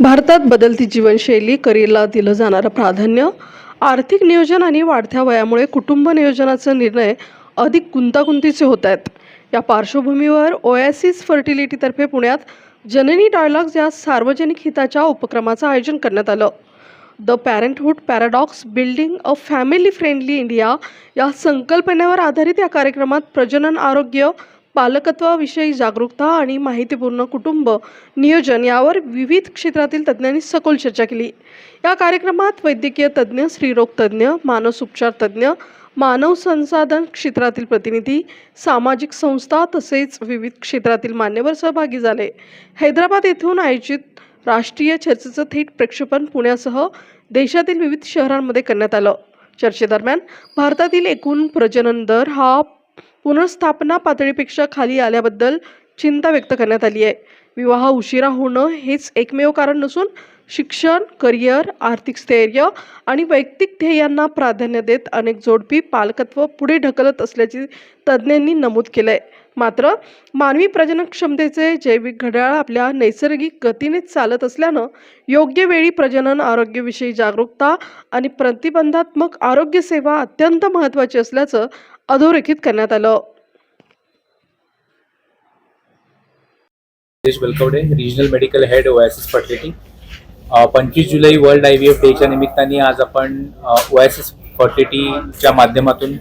भारतात बदलती जीवनशैली, करिअरला दिलं जाणारं प्राधान्य, आर्थिक नियोजन आणि वाढत्या वयामुळे कुटुंब नियोजनाचे निर्णय अधिक गुंतागुंतीचे होत आहेत. या पार्श्वभूमीवर ओएसिस फर्टिलिटीतर्फे पुण्यात जननी डायलॉग्स या सार्वजनिक हिताच्या उपक्रमाचं आयोजन करण्यात आलं. The parenthood paradox building a family friendly India या संकल्पनेवर आधारित या कार्यक्रमात प्रजनन आरोग्य, पालकत्वाविषयी जागरूकता आणि माहितीपूर्ण कुटुंब नियोजन यावर विविध क्षेत्रातील तज्ज्ञांनी सखोल चर्चा केली. या कार्यक्रमात वैद्यकीय तज्ज्ञ, स्त्रीरोग तज्ज्ञ, मानसोपचार तज्ज्ञ, मानव संसाधन क्षेत्रातील प्रतिनिधी, सामाजिक संस्था तसेच विविध क्षेत्रातील मान्यवर सहभागी झाले. हैदराबाद येथून आयोजित राष्ट्रीय चर्चेचं थेट प्रक्षेपण पुण्यासह देशातील विविध शहरांमध्ये करण्यात आलं. चर्चेदरम्यान भारतातील एकूण प्रजनन दर हा पुनर्स्थापना पातळीपेक्षा खाली आल्याबद्दल चिंता व्यक्त करण्यात आली आहे. विवाह उशिरा होणं हेच एकमेव कारण नसून शिक्षण, करिअर, आर्थिक स्थैर्य आणि वैयक्तिक ध्येयांना प्राधान्य देत अनेक जोडपी पालकत्व पुढे ढकलत असल्याचे तज्ज्ञांनी नमूद केलंय. मात्र मानवी प्रजनन क्षमतेचे जैविक घड्याळ आपल्या नैसर्गिक गतीने चालत असल्यानं योग्य वेळी प्रजनन आरोग्याविषयी जागरूकता आणि प्रतिबंधात्मक आरोग्य सेवा अत्यंत महत्त्वाची असल्याचं अधोरेखित करण्यात आलं. Nilesh Balkawade, regional medical head oasis fertility. 25 जुलै वर्ल्ड IVF डेच्या निमित्ताने आज आपण ओएसिस फर्टिलिटीच्या माध्यमातून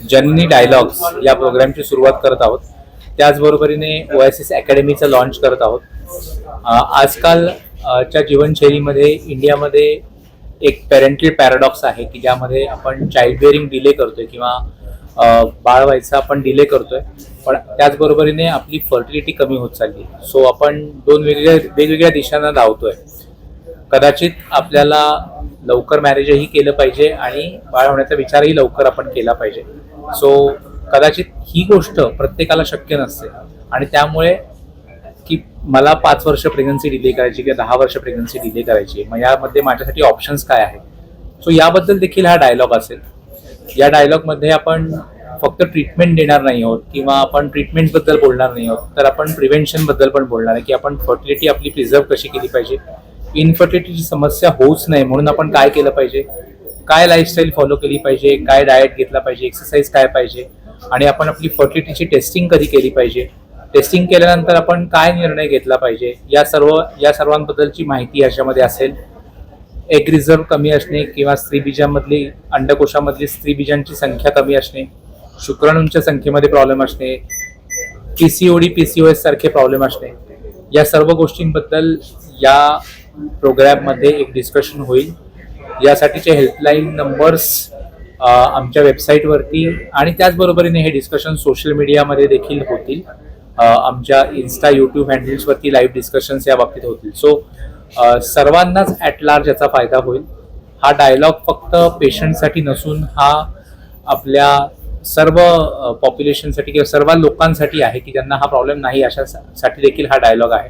जननी डायलॉग्स या प्रोग्रामची सुरुवात करत आहोत. त्याचबरोबरीने ओएसिस अकॅडमीचं लॉन्च करत आहोत. आजकालच्या जीवनशैलीमध्ये इंडियामध्ये एक पॅरेंटल पॅराडॉक्स आहे की ज्यामध्ये आपण चाइल्ड बेअरिंग डिले करतोय किंवा बाळ व्हायचा आपण डिले करतोय, पण त्याचबरोबरीने आपली फर्टिलिटी कमी होत चालली. सो आपण दोन वेगवेगळ्या दिशांना धावतोय. कदाचित आपल्याला लवकर मॅरेजही केलं पाहिजे आणि बाळ होण्याचा विचारही लवकर आपण केला पाहिजे. सो कदाचित ही गोष्ट प्रत्येकाला शक्य नसते आणि त्यामुळे की मला 5 वर्ष प्रेग्नन्सी डिले करायची किंवा 10 वर्ष प्रेग्नन्सी डिले करायची, मग यामध्ये माझ्यासाठी ऑप्शन्स काय आहेत. सो याबद्दल देखील हा डायलॉग असेल. या डायलॉगमध्ये आपण फक्त ट्रीटमेंट देणार नाही आहोत किंवा आपण ट्रीटमेंटबद्दल बोलणार नाही आहोत, तर आपण प्रिव्हेन्शनबद्दल पण बोलणार आहे की आपण फर्टिलिटी आपली प्रिझर्व कशी केली पाहिजे, इनफर्टिलिटीची समस्या होऊच नाही म्हणून आपण काय केलं पाहिजे, काय लाईफस्टाईल फॉलो केली पाहिजे, काय डाएट घेतला पाहिजे, एक्सरसाइज काय पाहिजे आणि आपण आपली फर्टिलिटीची टेस्टिंग कधी केली पाहिजे, टेस्टिंग केल्यानंतर आपण काय निर्णय घेतला पाहिजे, या सर्वांबद्दलची माहिती याच्यामध्ये असेल. एग रिझर्व कमी असणे किंवा स्त्रीबीजांमधली अंडकोशामधली स्त्रीबीजांची संख्या कमी असणे, शुक्राणूंच्या संख्येमध्ये प्रॉब्लेम असणे, PCOD PCOS सारखे प्रॉब्लेम असणे, या सर्व गोष्टींबद्दल या प्रोग्राममध्ये एक डिस्कशन होईल. यासाठीचे हेल्पलाईन नंबर्स आमच्या वेबसाईटवरती आणि त्याचबरोबरीने हे डिस्कशन सोशल मीडियामध्ये देखील होतील. आमच्या इन्स्टा, यूट्यूब हँडल्सवरती लाईव्ह डिस्कशन्स या बाबतीत होतील. सो सर्वांनाच ॲट लार्ज याचा फायदा होईल. हा डायलॉग फक्त पेशंटसाठी नसून हा आपल्या सर्व पॉप्युलेशनसाठी किंवा सर्व लोकांसाठी आहे की ज्यांना हा प्रॉब्लेम नाही अशासाठी देखील हा डायलॉग आहे.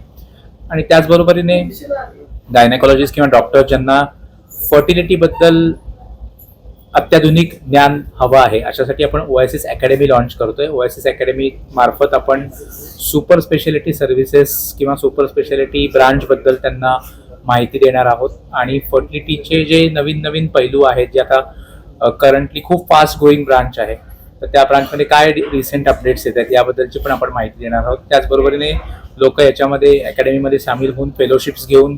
आणि त्याचबरोबरीने गायनेकॉलॉजिस्ट किंवा डॉक्टर ज्यांना फर्टिलिटीबद्दल अत्याधुनिक ज्ञान हवं आहे अशासाठी आपण ओएसिस अकॅडमी लॉन्च करतोय. ओएसिस अकॅडमी मार्फत आपण सुपर स्पेशालिटी सर्व्हिसेस किंवा सुपर स्पेशालिटी ब्रांचबद्दल त्यांना माहिती देणार आहोत आणि फर्टिलिटीचे जे नवीन नवीन पैलू आहेत जे आता करंटली खूप फास्ट ग्रोईंग ब्रांच आहे, तर त्या ब्रांचमध्ये काय रिसेंट अपडेट्स येत आहेत याबद्दलची पण आपण माहिती देणार आहोत. त्याचबरोबरीने लोक याच्यामध्ये अकॅडमीमध्ये सामील होऊन फेलोशिप्स घेऊन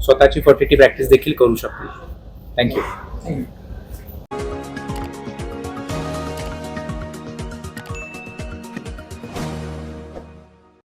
स्वतःची फर्टिलिटी प्रॅक्टिस देखील करू शकतील. थँक्यू.